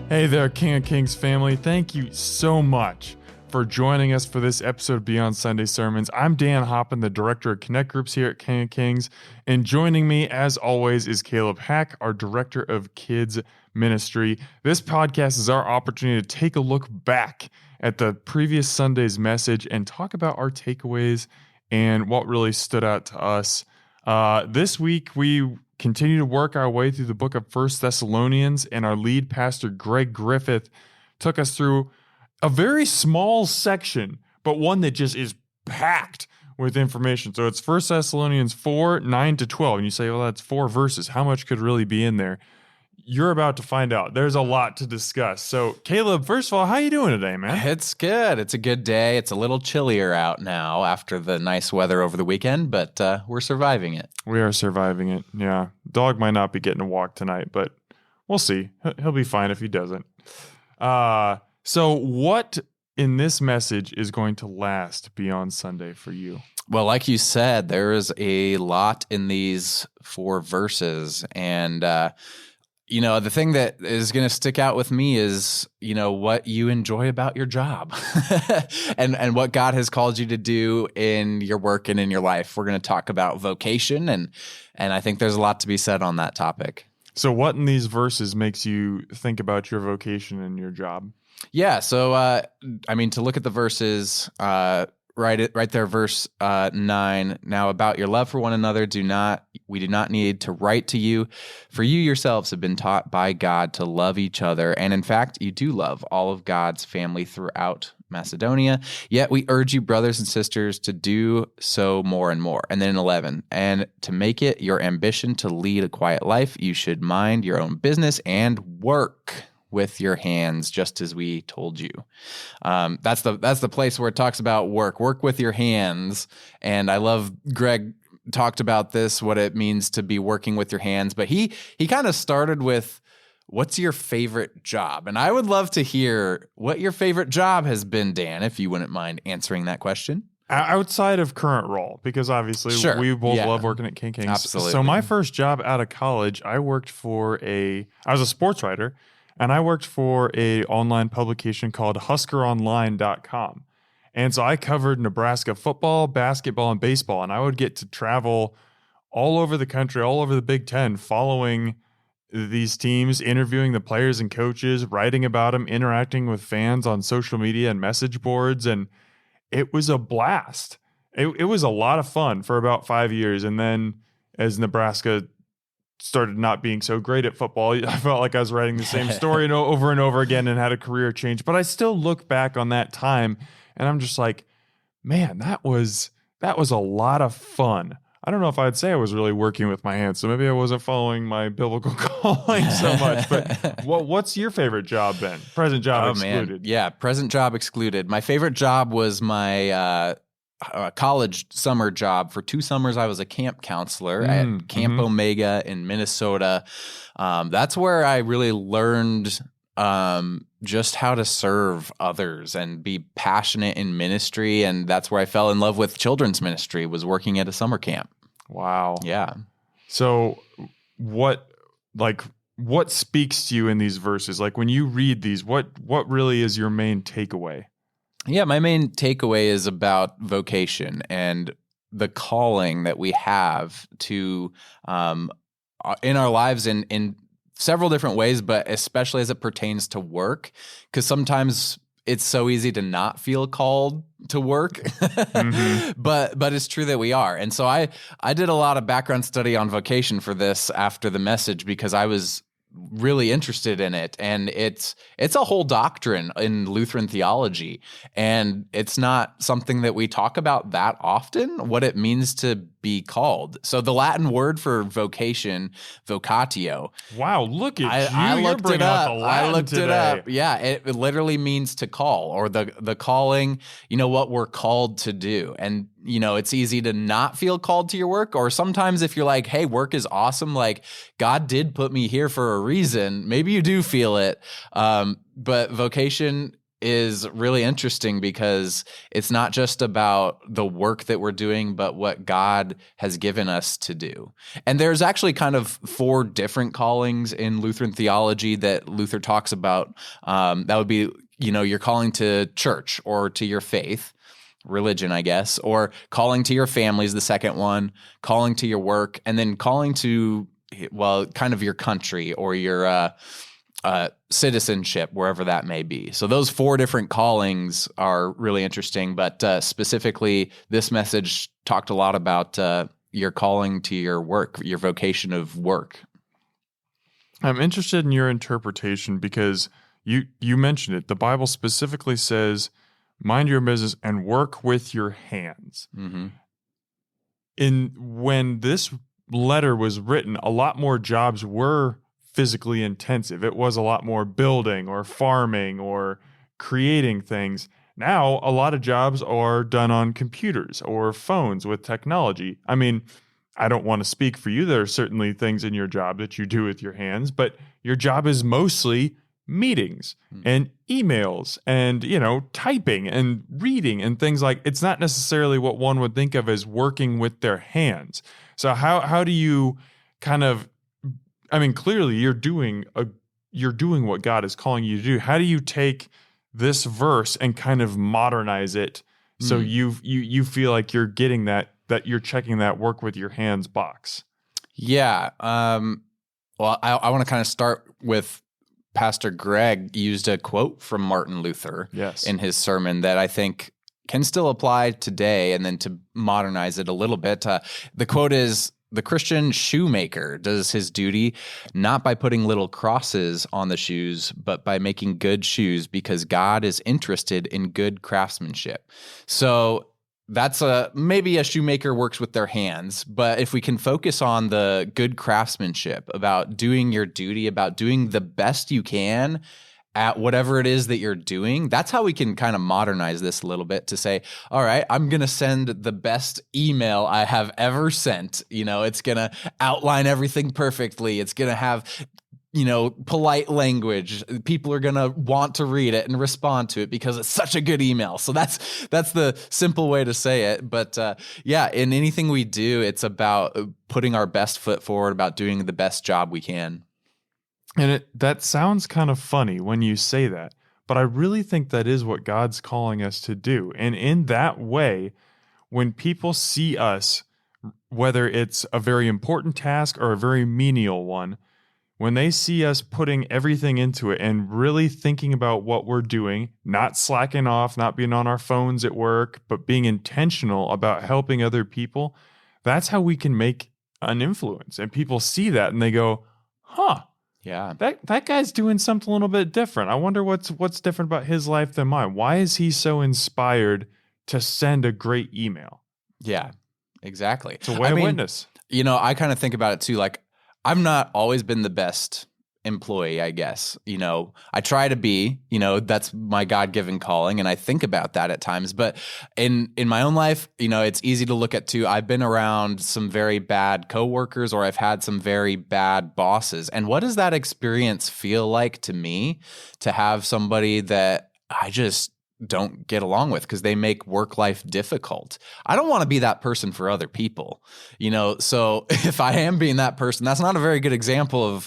Hey there, King of Kings family. Thank you so much for joining us for this episode of Beyond Sunday Sermons. I'm Dan Hoppin, the director of Connect Groups here at King of Kings, and joining me, as always, is Caleb Hack, our director of Kids Ministry. This podcast is our opportunity to take a look back at the previous Sunday's message and talk about our takeaways and what really stood out to us. This week, we continue to work our way through the book of 1 Thessalonians, and our lead pastor, Greg Griffith, took us through a very small section, but one that just is packed with information. So it's 1 Thessalonians 4, 9 to 12. And you say, well, that's 4 verses. How much could really be in there? You're about to find out. There's a lot to discuss. So, Caleb, first of all, how you doing today, man? It's good. It's a good day. It's a little chillier out now after the nice weather over the weekend, but we're surviving it. We are surviving it, yeah. Dog might not be getting a walk tonight, but we'll see. He'll be fine if he doesn't. So what in this message is going to last beyond Sunday for you? Well, like you said, there is a lot in these 4 verses, and the thing that is going to stick out with me is, what you enjoy about your job and what God has called you to do in your work and in your life. We're going to talk about vocation, and I think there's a lot to be said on that topic. So what in these verses makes you think about your vocation and your job? Yeah. So, to look at the verses, right there, verse 9. Now about your love for one another, we do not need to write to you, for you yourselves have been taught by God to love each other. And in fact, you do love all of God's family throughout Macedonia. Yet we urge you, brothers and sisters, to do so more and more. And then in 11, and to make it your ambition to lead a quiet life, you should mind your own business and work with your hands, just as we told you. That's the place where it talks about work with your hands. And I love Greg talked about this, what it means to be working with your hands. But he kind of started with, what's your favorite job? And I would love to hear what your favorite job has been, Dan, if you wouldn't mind answering that question. Outside of current role, because obviously we both love working at King Kings. Absolutely. So my first job out of college, I was a sports writer, and I worked for a online publication called HuskerOnline.com. And so I covered Nebraska football, basketball, and baseball. And I would get to travel all over the country, all over the Big Ten, following these teams, interviewing the players and coaches, writing about them, interacting with fans on social media and message boards. And it was a blast. It was a lot of fun for about 5 years. And then as Nebraska started not being so great at football, I felt like I was writing the same story over and over again and had a career change. But I still look back on that time and I'm just like, man, that was a lot of fun. I don't know if I'd say I was really working with my hands, so maybe I wasn't following my biblical calling so much. But what's your favorite job then? Present job excluded. Man. Yeah, present job excluded. My favorite job was my college summer job. For 2 summers, I was a camp counselor at Camp Omega in Minnesota. That's where I really learned just how to serve others and be passionate in ministry. And that's where I fell in love with children's ministry, was working at a summer camp. Wow. Yeah. So what speaks to you in these verses? Like when you read these, what really is your main takeaway? Yeah, my main takeaway is about vocation and the calling that we have to in our lives in several different ways, but especially as it pertains to work, because sometimes it's so easy to not feel called to work, but it's true that we are. And so I did a lot of background study on vocation for this after the message, because I was really interested in it. And it's a whole doctrine in Lutheran theology. And it's not something that we talk about that often, what it means to be called. So the Latin word for vocation, vocatio. Wow, look at you. I You're looked it out up. the Latin I looked today. it up. Yeah, it literally means to call, or the calling, what we're called to do. And, it's easy to not feel called to your work, or sometimes if you're like, hey, work is awesome, like God did put me here for a reason, maybe you do feel it. But vocation is really interesting because it's not just about the work that we're doing, but what God has given us to do. And there's actually kind of 4 different callings in Lutheran theology that Luther talks about. That would be, your calling to church or to your faith, religion, I guess, or calling to your family is the second one, calling to your work, and then calling to, kind of your country or your citizenship, wherever that may be. So those 4 different callings are really interesting, but specifically this message talked a lot about your calling to your work, your vocation of work. I'm interested in your interpretation because you mentioned it. The Bible specifically says, mind your business and work with your hands. Mm-hmm. When this letter was written, a lot more jobs were physically intensive. It was a lot more building or farming or creating things. Now, a lot of jobs are done on computers or phones with technology. I mean, I don't want to speak for you. There are certainly things in your job that you do with your hands, but your job is mostly meetings and emails and, typing and reading and things like. It's not necessarily what one would think of as working with their hands. So how do you kind of, clearly you're doing what God is calling you to do. How do you take this verse and kind of modernize it so you feel like you're getting that you're checking that work with your hands box? Yeah. Well, I want to kind of start with Pastor Greg used a quote from Martin Luther in his sermon that I think can still apply today, and then to modernize it a little bit. The quote is, "The Christian shoemaker does his duty not by putting little crosses on the shoes, but by making good shoes because God is interested in good craftsmanship." So that's maybe a shoemaker works with their hands, but if we can focus on the good craftsmanship, about doing your duty, about doing the best you can at whatever it is that you're doing, that's how we can kind of modernize this a little bit to say, all right, I'm going to send the best email I have ever sent. It's going to outline everything perfectly. It's going to have, polite language. People are going to want to read it and respond to it because it's such a good email. So that's the simple way to say it. But in anything we do, it's about putting our best foot forward, about doing the best job we can. And that sounds kind of funny when you say that, but I really think that is what God's calling us to do. And in that way, when people see us, whether it's a very important task or a very menial one, when they see us putting everything into it and really thinking about what we're doing, not slacking off, not being on our phones at work, but being intentional about helping other people, that's how we can make an influence. And people see that and they go, huh. Yeah, that guy's doing something a little bit different. I wonder what's different about his life than mine. Why is he so inspired to send a great email? Yeah, exactly. It's a way of witness. I kind of think about it too. Like, I've not always been the best employee, I guess. I try to be, that's my God-given calling, and I think about that at times. But in my own life, it's easy to look at too. I've been around some very bad coworkers, or I've had some very bad bosses. And what does that experience feel like to me, to have somebody that I just don't get along with because they make work life difficult? I don't want to be that person for other people, so if I am being that person, that's not a very good example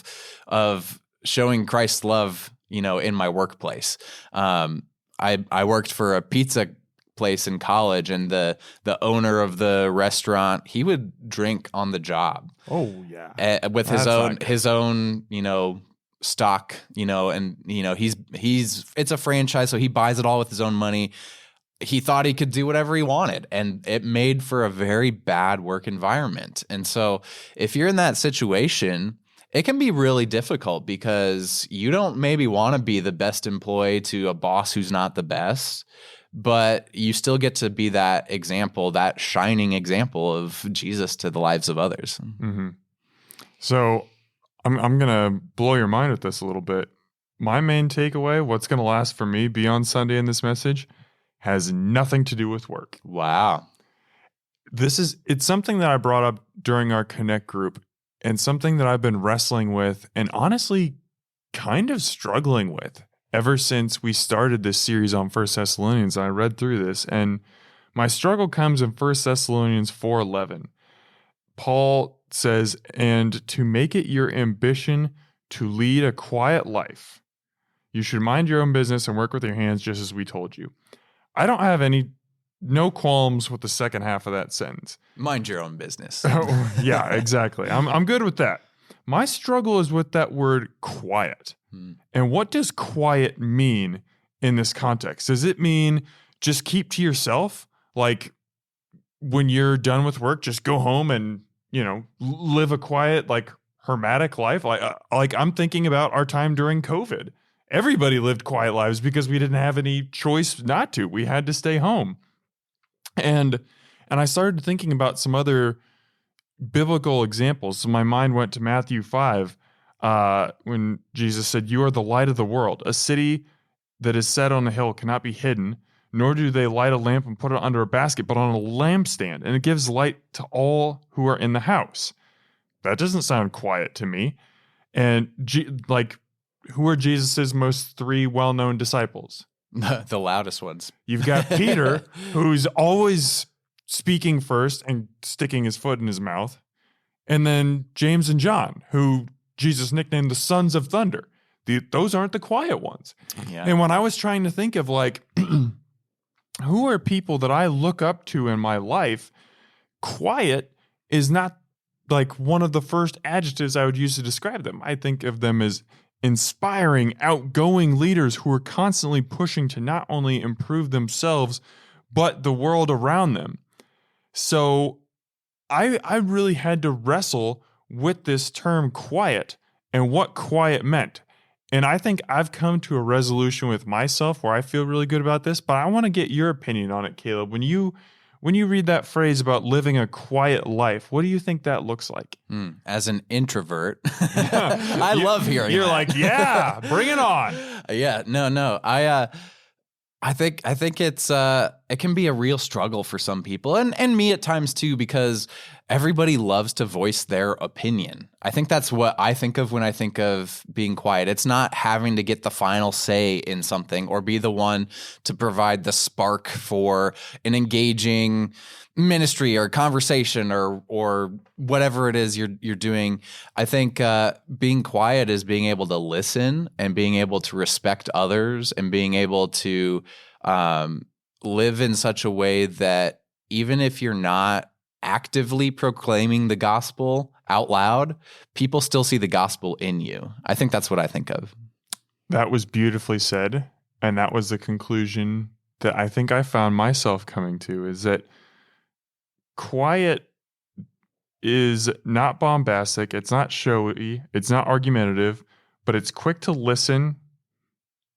of showing Christ's love, in my workplace. I worked for a pizza place in college, and the owner of the restaurant, he would drink on the job. Oh yeah. With his own, stock, and he's it's a franchise, so he buys it all with his own money. He thought he could do whatever he wanted, and it made for a very bad work environment. And so if you're in that situation, it can be really difficult because you don't maybe want to be the best employee to a boss who's not the best, but you still get to be that example, that shining example of Jesus to the lives of others. Mm-hmm. So I'm going to blow your mind with this a little bit. My main takeaway, what's going to last for me beyond Sunday in this message, has nothing to do with work. Wow. It's something that I brought up during our Connect group, and something that I've been wrestling with and honestly kind of struggling with ever since we started this series on First Thessalonians. I read through this, and my struggle comes in First Thessalonians 4:11. Paul says, "And to make it your ambition to lead a quiet life, you should mind your own business and work with your hands, just as we told you." I don't have no qualms with the second half of that sentence. Mind your own business. Yeah, exactly. I'm good with that. My struggle is with that word quiet. And what does quiet mean in this context? Does it mean just keep to yourself? Like when you're done with work, just go home and, live a quiet, like hermetic life? Like I'm thinking about our time during COVID. Everybody lived quiet lives because we didn't have any choice not to. We had to stay home. And I started thinking about some other biblical examples. So my mind went to Matthew 5, when Jesus said, "You are the light of the world. A city that is set on a hill cannot be hidden, nor do they light a lamp and put it under a basket, but on a lampstand, and it gives light to all who are in the house." That doesn't sound quiet to me. And who are Jesus's most three well-known disciples? The loudest ones. You've got Peter, who's always speaking first and sticking his foot in his mouth. And then James and John, who Jesus nicknamed the sons of thunder. Those aren't the quiet ones. Yeah. And when I was trying to think of who are people that I look up to in my life, quiet is not like one of the first adjectives I would use to describe them. I think of them as inspiring, outgoing leaders who are constantly pushing to not only improve themselves, but the world around them. So I really had to wrestle with this term quiet and what quiet meant. And I think I've come to a resolution with myself where I feel really good about this, but I want to get your opinion on it, Caleb. When you read that phrase about living a quiet life, what do you think that looks like? As an introvert, I love hearing You're that. like, yeah, bring it on. Yeah, no. I think it's it can be a real struggle for some people and me at times too, because everybody loves to voice their opinion. I think that's what I think of when I think of being quiet. It's not having to get the final say in something or be the one to provide the spark for an engaging ministry or conversation or whatever it is you're doing. I think being quiet is being able to listen and being able to respect others and being able to live in such a way that even if you're not actively proclaiming the gospel out loud, people still see the gospel in you. I think that's what I think of. That was beautifully said. And that was the conclusion that I think I found myself coming to, is that quiet is not bombastic, it's not showy, it's not argumentative, but it's quick to listen,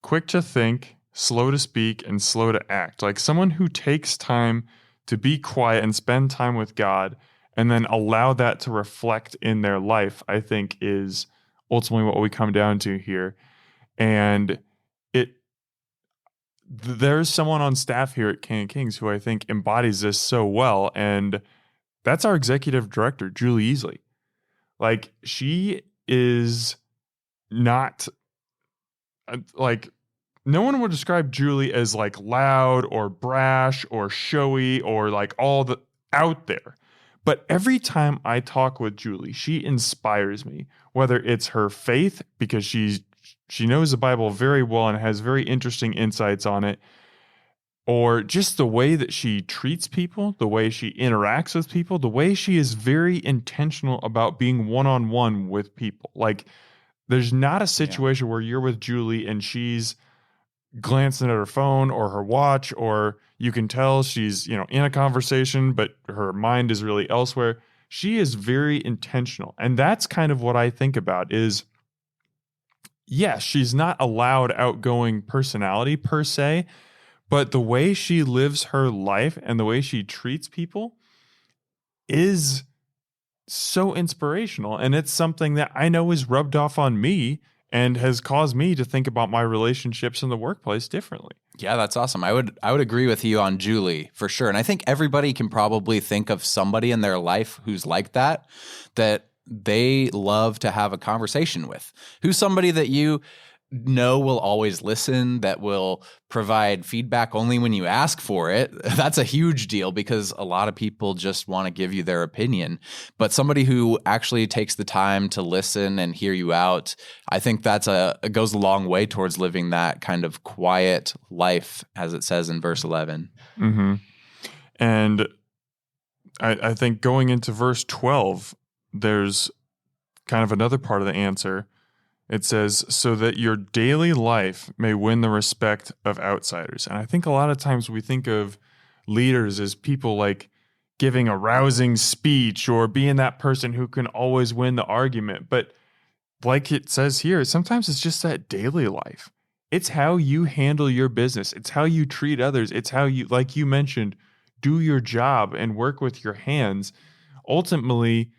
quick to think, slow to speak, and slow to act. Like someone who takes time to be quiet and spend time with God and then allow that to reflect in their life, I think is ultimately what we come down to here. And there's someone on staff here at King of Kings who I think embodies this so well, and that's our executive director, Julie Easley. Like, she is not no one would describe Julie as like loud or brash or showy or like all the out there. But every time I talk with Julie, she inspires me, whether it's her faith, because she knows the Bible very well and has very interesting insights on it, or just the way that she treats people, the way she interacts with people, the way she is very intentional about being one-on-one with people. Like, there's not a situation where you're with Julie and she's glancing at her phone or her watch, or you can tell she's, in a conversation, but her mind is really elsewhere. She is very intentional. And that's kind of what I think about is, yes, she's not a loud, outgoing personality per se, but the way she lives her life and the way she treats people is so inspirational. And it's something that I know is rubbed off on me and has caused me to think about my relationships in the workplace differently. Yeah, that's awesome. I would agree with you on Julie for sure. And I think everybody can probably think of somebody in their life who's like that they love to have a conversation with. Who's somebody that you no will always listen, that will provide feedback only when you ask for it. That's a huge deal because a lot of people just want to give you their opinion. But somebody who actually takes the time to listen and hear you out, I think it goes a long way towards living that kind of quiet life, as it says in verse 11. Mm-hmm. And I think going into verse 12, there's kind of another part of the answer. It says, so that your daily life may win the respect of outsiders. And I think a lot of times we think of leaders as people like giving a rousing speech or being that person who can always win the argument. But like it says here, sometimes it's just that daily life. It's how you handle your business. It's how you treat others. It's how you, like you mentioned, do your job and work with your hands. Ultimately,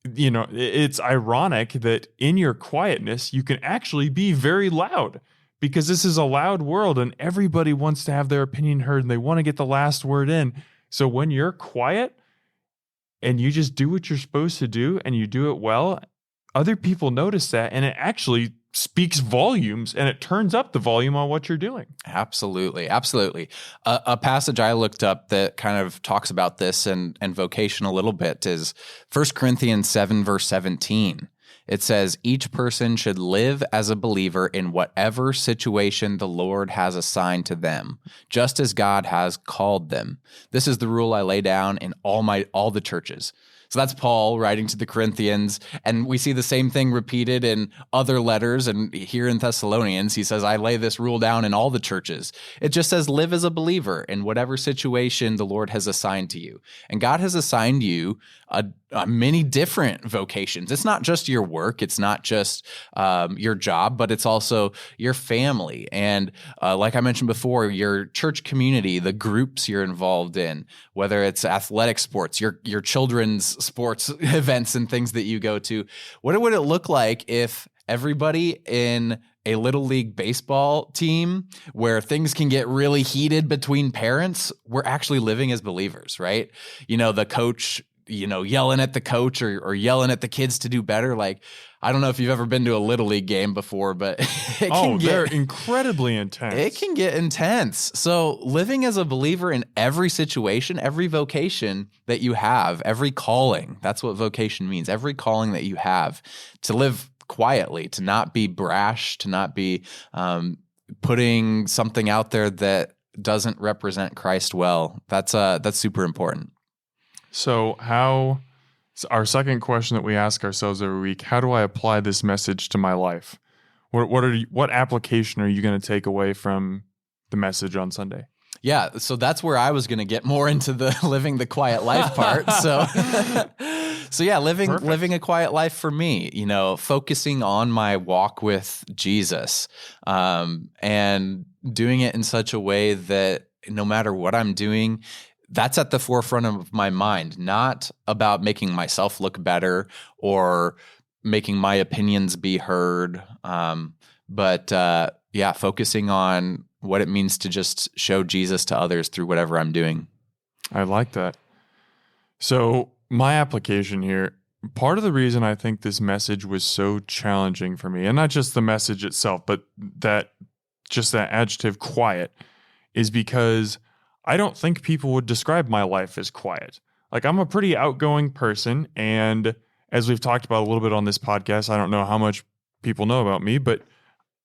it's ironic that in your quietness, you can actually be very loud because this is a loud world and everybody wants to have their opinion heard and they want to get the last word in. So when you're quiet and you just do what you're supposed to do and you do it well, other people notice that and it actually speaks volumes and it turns up the volume on what you're doing. Absolutely. Absolutely. A passage I looked up that kind of talks about this and vocation a little bit is 1 Corinthians 7, verse 17. It says, each person should live as a believer in whatever situation the Lord has assigned to them, just as God has called them. This is the rule I lay down in all the churches. So that's Paul writing to the Corinthians, and we see the same thing repeated in other letters. And here in Thessalonians, he says, I lay this rule down in all the churches. It just says, live as a believer in whatever situation the Lord has assigned to you. And God has assigned you many different vocations. It's not just your work. It's not just your job, but it's also your family. And like I mentioned before, your church community, the groups you're involved in, whether it's athletic sports, your children's sports events and things that you go to. What would it look like if everybody in a little league baseball team where things can get really heated between parents, we're actually living as believers, right? The coach, yelling at the coach or yelling at the kids to do better. Like, I don't know if you've ever been to a little league game before, but they're incredibly intense. It can get intense. So living as a believer in every situation, every vocation that you have, every calling, that's what vocation means. Every calling that you have, to live quietly, to not be brash, to not be putting something out there that doesn't represent Christ well. That's super important. So our second question that we ask ourselves every week, how do I apply this message to my life? What application are you going to take away from the message on Sunday? Yeah, so that's where I was going to get more into the living the quiet life part. So yeah, living a quiet life for me, focusing on my walk with Jesus, and doing it in such a way that no matter what I'm doing, that's at the forefront of my mind, not about making myself look better or making my opinions be heard, but focusing on what it means to just show Jesus to others through whatever I'm doing. I like that. So my application here, part of the reason I think this message was so challenging for me, and not just the message itself, but that adjective quiet, is because I don't think people would describe my life as quiet. Like, I'm a pretty outgoing person, and as we've talked about a little bit on this podcast, I don't know how much people know about me, but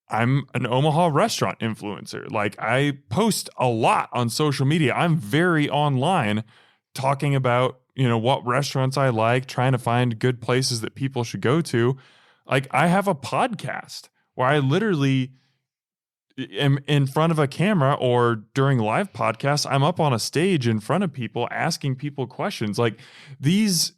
I'm an Omaha restaurant influencer. Like, I post a lot on social media. I'm very online talking about, what restaurants I like, trying to find good places that people should go to. Like, I have a podcast where I literally am in front of a camera, or during live podcasts, I'm up on a stage in front of people asking people questions. Like, this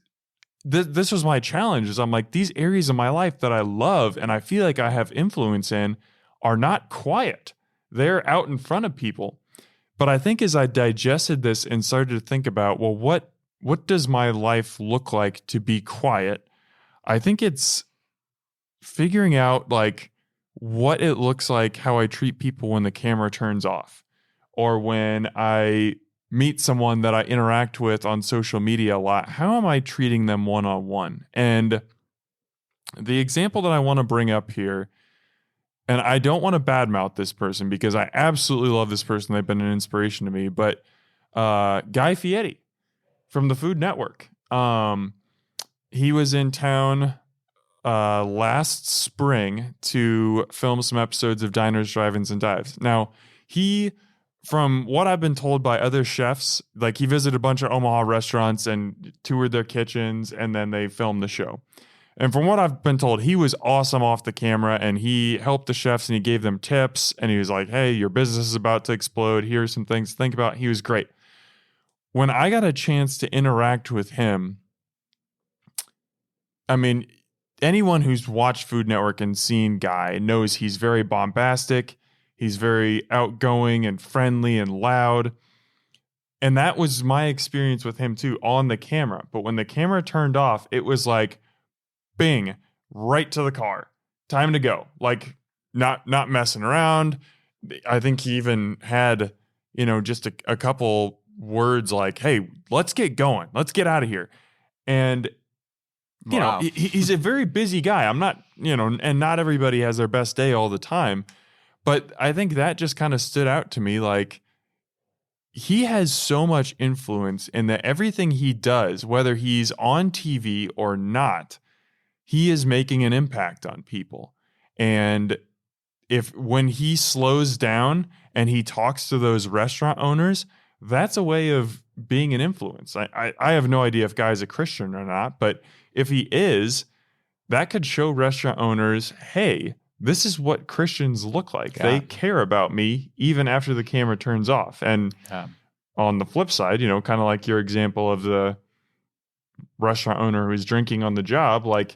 was my challenge, is I'm like, these areas of my life that I love and I feel like I have influence in are not quiet. They're out in front of people. But I think as I digested this and started to think about, well, what does my life look like to be quiet? I think it's figuring out like what it looks like, how I treat people when the camera turns off, or when I meet someone that I interact with on social media a lot. How am I treating them one-on-one? And the example that I want to bring up here and I don't want to badmouth this person because I absolutely love this person. They've been an inspiration to me, but Guy Fieri from the Food Network. He was in town last spring to film some episodes of Diners, Drive-Ins, and Dives. Now, from what I've been told by other chefs, like he visited a bunch of Omaha restaurants and toured their kitchens, and then they filmed the show. And from what I've been told, he was awesome off the camera, and he helped the chefs and he gave them tips, and he was like, hey, your business is about to explode. Here's some things to think about. He was great. When I got a chance to interact with him, I mean, anyone who's watched Food Network and seen Guy knows he's very bombastic. He's very outgoing and friendly and loud. And that was my experience with him too on the camera. But when the camera turned off, it was like, bing, right to the car. Time to go. Like not messing around. I think he even had, just a couple words like, hey, let's get going. Let's get out of here. And Wow. He's a very busy guy. I'm not, and not everybody has their best day all the time. But I think that just kind of stood out to me. Like, he has so much influence in that everything he does, whether he's on TV or not, he is making an impact on people. And when he slows down and he talks to those restaurant owners, that's a way of being an influence. I have no idea if Guy's a Christian or not, but if he is, that could show restaurant owners, hey, this is what Christians look like. Yeah. They care about me even after the camera turns off. And on the flip side, kind of like your example of the restaurant owner who's drinking on the job, like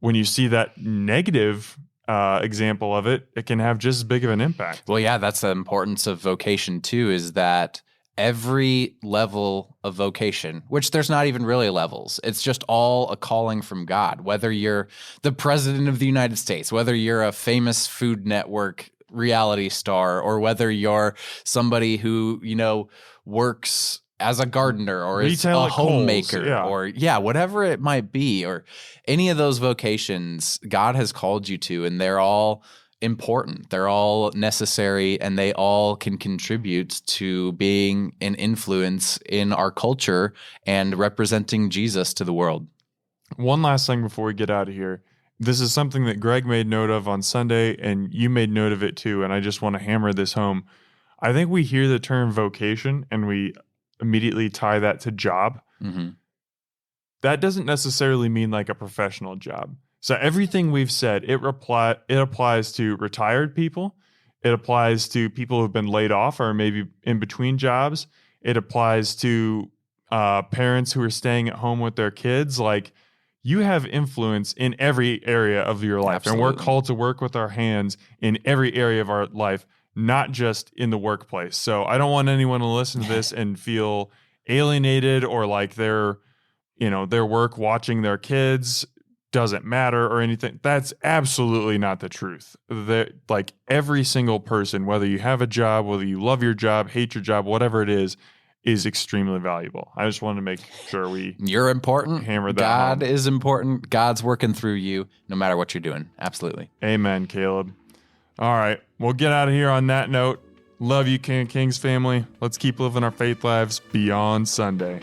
when you see that negative example of it, it can have just as big of an impact. Well, yeah, that's the importance of vocation too, is that every level of vocation, which there's not even really levels, it's just all a calling from God. Whether you're the president of the United States, whether you're a famous Food Network reality star, or whether you're somebody who, works as a gardener or is a homemaker, or whatever it might be, or any of those vocations God has called you to, and they're all important. They're all necessary, and they all can contribute to being an influence in our culture and representing Jesus to the world. One last thing before we get out of here. This is something that Greg made note of on Sunday, and you made note of it too, and I just want to hammer this home. I think we hear the term vocation, and we immediately tie that to job. Mm-hmm. That doesn't necessarily mean like a professional job. So everything we've said, it applies to retired people. It applies to people who've been laid off or maybe in between jobs. It applies to parents who are staying at home with their kids. Like, you have influence in every area of your life. Absolutely. And we're called to work with our hands in every area of our life, not just in the workplace. So I don't want anyone to listen to this and feel alienated or like their work watching their kids doesn't matter or anything. That's absolutely not the truth. Like, every single person, whether you have a job, whether you love your job, hate your job, whatever it is extremely valuable. I just wanted to make sure you're important. Hammer that God home. is important. God's working through you no matter what you're doing. Absolutely. Amen, Caleb. All right, we'll get out of here on that note. Love you, King of Kings family. Let's keep living our faith lives beyond Sunday.